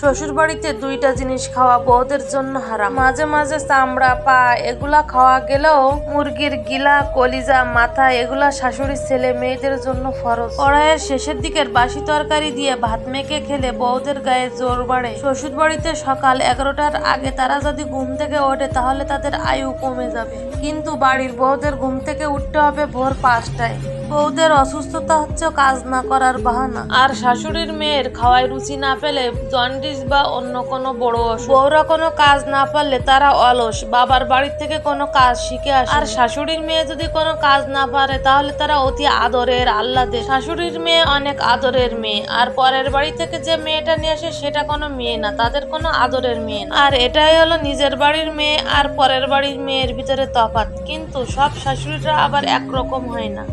শ্বশুর বাড়িতে দুইটা জিনিস খাওয়া বউদের জন্য হারাম। মাঝে মাঝে চামড়া, পা এগুলা খাওয়া গেলেও মুরগির গিলা, কলিজা, মাথা এগুলা শাশুড়ির ছেলে মেয়েদের জন্য ফরজ। কড়াইয়ের শেষের দিকের বাসি তরকারি দিয়ে ভাত মেখে খেলে বউদের গায়ে জোর বাড়ে। শ্বশুর বাড়িতে সকাল 11টার আগে তারা যদি ঘুম থেকে ওঠে তাহলে তাদের আয়ু কমে যাবে, কিন্তু বাড়ির বউদের ঘুম থেকে উঠতে হবে ভোর 5টায়। বউদের অসুস্থতা হচ্ছে কাজ না করার বাহানা, আর শাশুড়ির মেয়ের খাওয়ায় রুচি না পেলে জন্ডিস বা অন্য কোনো বড় অসুখ। বউরা কোনো কাজ না পারলে তারা অলস, বাবার বাড়ির থেকে কোনো কাজ শিখে আসে। আর শাশুড়ির মেয়ে যদি কোনো কাজ না পারে তাহলে তারা অতি আদরের, আহ্লাদের। শাশুড়ির মেয়ে অনেক আদরের মেয়ে, আর পরের বাড়ি থেকে যে মেয়েটা নিয়ে আসে সেটা কোনো মেয়ে না, তাদের কোনো আদরের মেয়ে না। আর এটাই হলো নিজের বাড়ির মেয়ে আর পরের বাড়ির মেয়ের ভিতরে তফাৎ। কিন্তু সব শাশুড়িরা আবার একরকম হয় না।